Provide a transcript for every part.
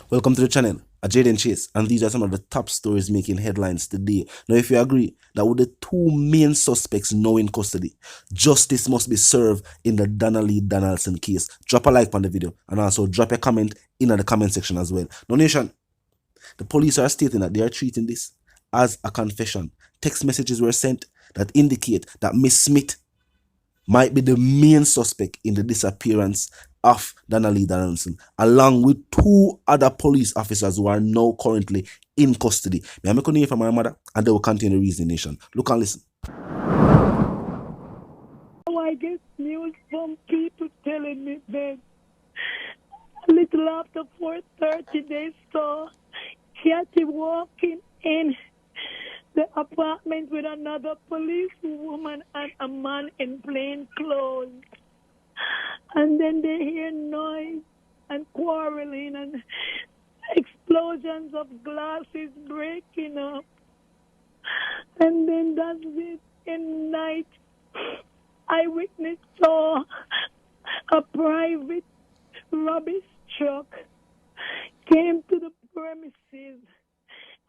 Welcome to the channel. I'm Jaden Chase, and these are some of the top stories making headlines today. Now, if you agree that with the two main suspects now in custody, justice must be served in the Donaldson case. Drop a like on the video and also drop a comment in the comment section as well. Now, nation, the police are stating that they are treating this as a confession. Text messages were sent that indicate that Miss Smith might be the main suspect in the disappearance of Donaldson, along with two other police officers who are now currently in custody. May I make a name from my mother, and they will continue the reason nation. Look and listen. I get news from people telling me that a little after 4:30 they saw Kathy walking in the apartment with another police woman and a man in plain clothes. And then they hear noise and quarreling and explosions of glasses breaking up. And then that's it. In night, eyewitness saw a private rubbish truck came to the premises,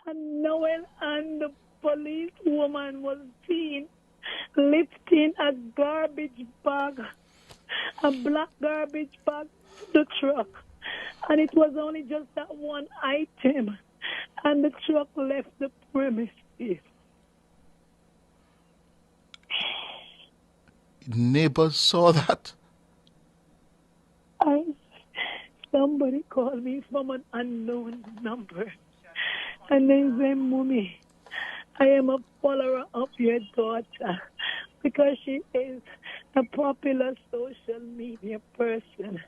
and Noel and the police woman was seen lifting a garbage bag, a black garbage bag, to the truck. And it was only just that one item, and the truck left the premises. Neighbors saw that? Somebody called me from an unknown number, and they said, "Mommy, I am a follower of your daughter because she is a popular social media person.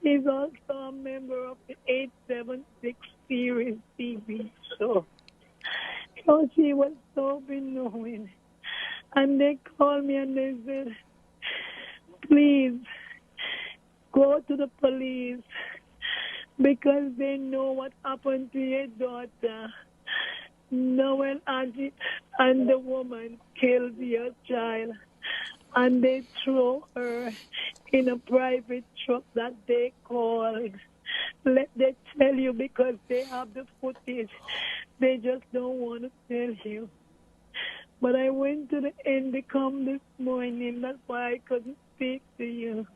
She's also a member of the 876 series TV show." So she was so knowing. And they called me and they said, "Please go to the police because they know what happened to your daughter. Noel and the woman killed your child, and they threw her in a private truck that they called. Let them tell you because they have the footage. They just don't want to tell you." But I went to the Endicom this morning. That's why I couldn't speak to you.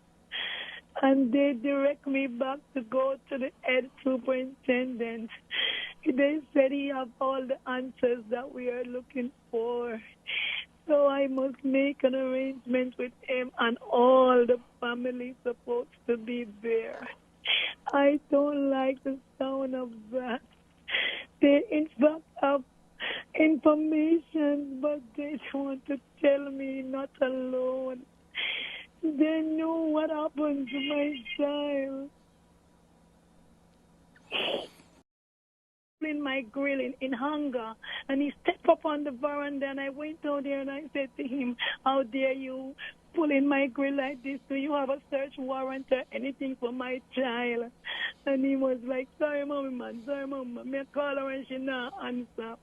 And they direct me back to go to the head superintendent. They said he have all the answers that we are looking for. So I must make an arrangement with him, and all the family supposed to be there. I don't like the sound of that. They in fact have information, but they want to tell me not alone. They know what happened to my child. In my grilling in hunger, and he stepped up on the veranda, and I went out there and I said to him, "How dare you pull in my grill like this? Do you have a search warrant or anything for my child?" And he was like, "Sorry, mommy, man. Sorry, mama. Me call her and she not answer."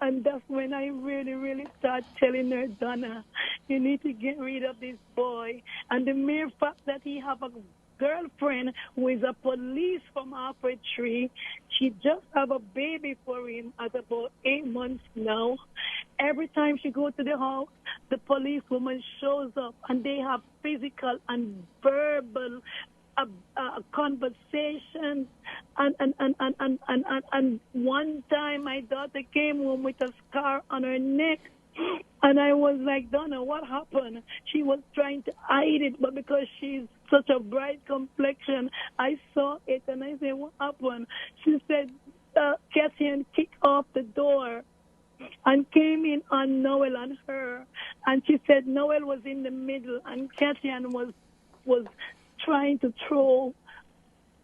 And that's when I really start telling her, "Donna, you need to get rid of this boy." And the mere fact that he have a girlfriend who is a police from Harper Tree, she just have a baby for him at about 8 months now. Every time she go to the house, the police woman shows up, and they have physical and verbal conversation. And one time my daughter came home with a scar on her neck, and I was like, "Donna, what happened?" She was trying to hide it, but because she's such a bright complexion, I saw it, and I said, "What happened?" She said, Kathy kicked off the door and came in on Noel and her. And she said Noel was in the middle, and Kathy was trying to throw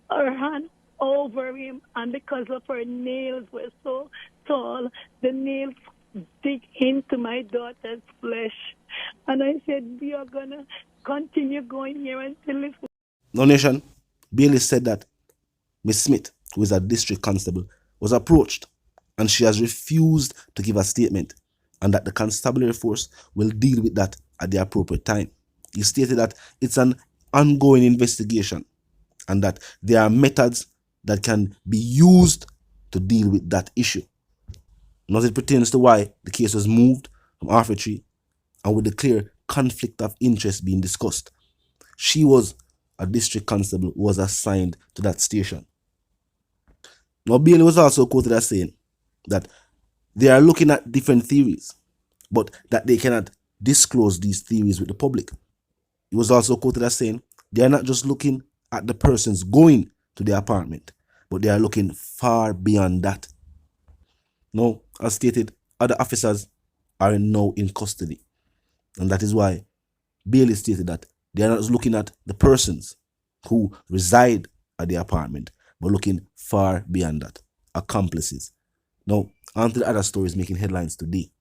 her hand over him, and because of her nails were so tall, the nails dig into my daughter's flesh. And I said, "We are gonna continue going here until it's..." No nation, Bailey said that Miss Smith, who is a district constable, was approached and she has refused to give a statement, and that the constabulary force will deal with that at the appropriate time. He stated that it's an ongoing investigation and that there are methods that can be used to deal with that issue. And as it pertains to why the case was moved from arbitrary and with the clear conflict of interest being discussed, she was a district constable who was assigned to that station. Now, Bailey was also quoted as saying that they are looking at different theories, but that they cannot disclose these theories with the public. He was also quoted as saying they are not just looking at the persons going to the apartment, but they are looking far beyond that. Now, as stated, other officers are now in custody, and that is why Bailey stated that they are not just looking at the persons who reside at the apartment, but looking far beyond that, accomplices. Now, on to the other stories making headlines today.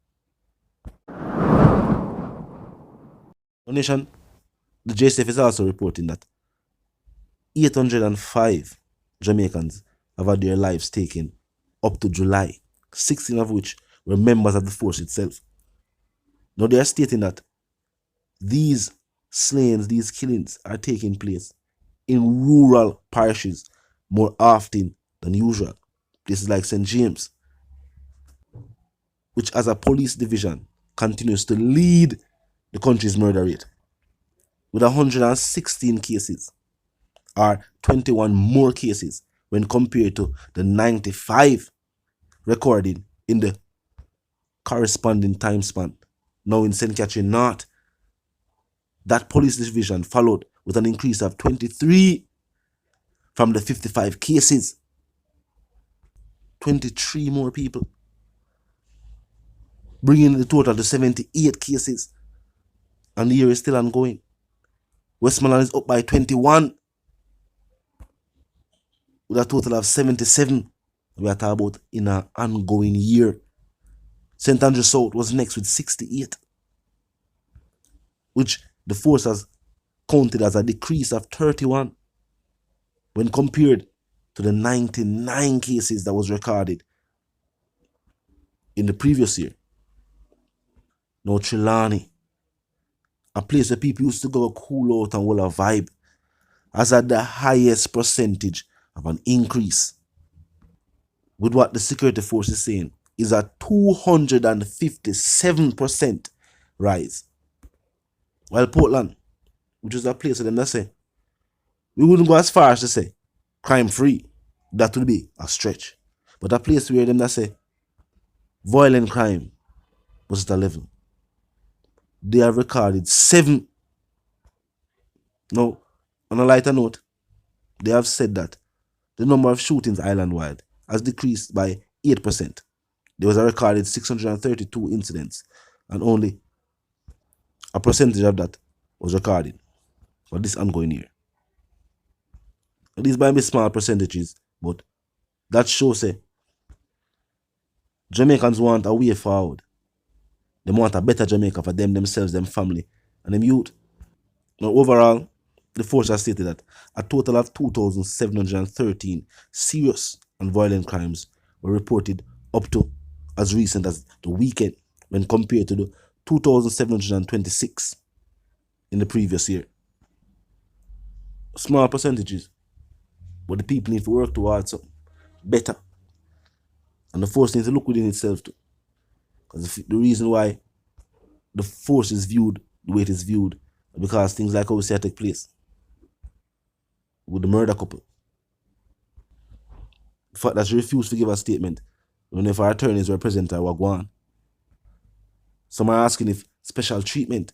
Nation, the JSF is also reporting that 805 Jamaicans have had their lives taken up to July, 16 of which were members of the force itself. Now, they are stating that these slayings, these killings are taking place in rural parishes more often than usual. Places like St. James, which as a police division continues to lead the country's murder rate with 116 cases, or 21 more cases when compared to the 95 recorded in the corresponding time span. Now in St. Catherine North, that police division followed with an increase of 23 from the 55 cases. 23 more people, bringing the total to 78 cases, and the year is still ongoing. Westmoreland is up by 21 with a total of 77. We are talking about in an ongoing year. St. Andrew South was next with 68, which the force has counted as a decrease of 31 when compared to the 99 cases that was recorded in the previous year. Now Trelawney, a place where people used to go cool out and will a vibe, has had the highest percentage of an increase, with what the security force is saying is a 257% rise. While Portland, which is a place where them that say, we wouldn't go as far as to say crime free, that would be a stretch, but a place where them that say violent crime was at a level. They have recorded 7. Now, on a lighter note, they have said that the number of shootings island-wide has decreased by 8%. There was a recorded 632 incidents, and only a percentage of that was recorded for this ongoing year. These might be small percentages, but that shows Jamaicans want a way forward. They want a better Jamaica for them, themselves, them family, and them youth. Now, overall, the force has stated that a total of 2,713 serious and violent crimes were reported up to as recent as the weekend when compared to the 2,726 in the previous year. Small percentages, but the people need to work towards something better. And the force needs to look within itself too. Because the reason why the force is viewed the way it is viewed is because things like how we see it take place with the murder couple. The fact that she refused to give a statement when if our attorneys were present at Wagwan. Some are asking if special treatment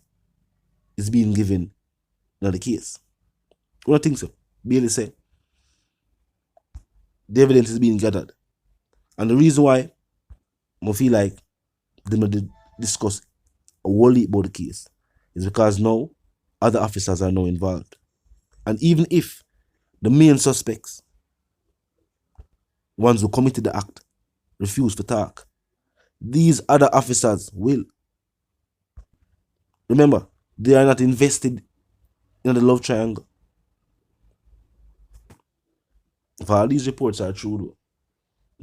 is being given in the case. I don't think so. Bailey said the evidence is being gathered. And the reason why I feel like they may discuss a whole heap about the case is because now other officers are now involved. And even if the main suspects, ones who committed the act, refuse to talk, these other officers will. Remember, they are not invested in the love triangle. If all these reports are true, though,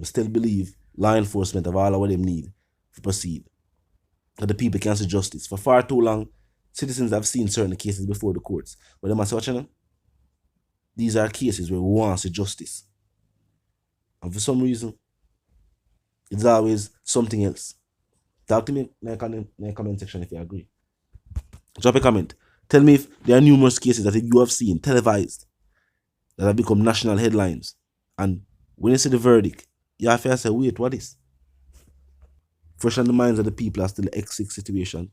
I still believe law enforcement have all of what they need to proceed. That the people can see justice. For far too long, citizens have seen certain cases before the courts. But they must watch them. These are cases where we want to see justice. And for some reason, it's always something else. Talk to me in the comment section if you agree. Drop a comment. Tell me if there are numerous cases that you have seen televised that have become national headlines. And when you see the verdict, you have to say, wait, what is? Fresh on the minds of the people are still the X6 situation.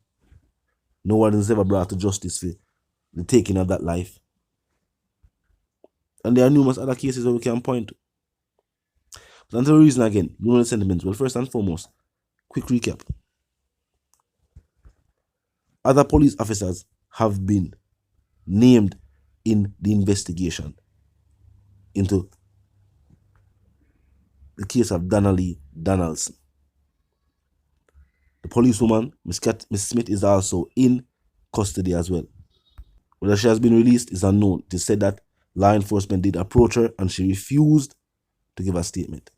No one is ever brought to justice for the taking of that life. And there are numerous other cases that we can point to. But until the reason again, you know the sentiments. Well, first and foremost, quick recap. Other police officers have been named in the investigation into the case of Donaldson. The policewoman, Miss Smith, is also in custody as well. Whether she has been released is unknown. It is said that law enforcement did approach her and she refused to give a statement.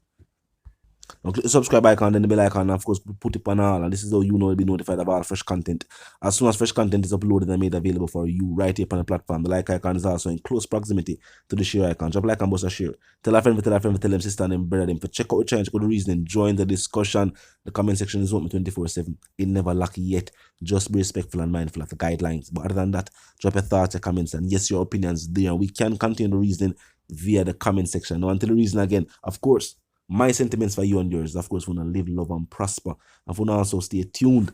Now click the subscribe icon, then the bell icon, and of course put it on all, and this is how you know you'll be notified about fresh content. As soon as fresh content is uploaded and made available for you right here on the platform, the like icon is also in close proximity to the share icon. Drop a like and bust a share. Tell a friend, tell them sister and them brother them. For check out the channel, check out the reasoning, join the discussion. The comment section is open 24/7. It never lucky yet. Just be respectful and mindful of the guidelines. But other than that, drop your thoughts, your comments, and yes, your opinions there. We can continue the reasoning via the comment section. Now until the reason again, of course, my sentiments for you and yours, of course, we want to live, love, and prosper. And we want to also stay tuned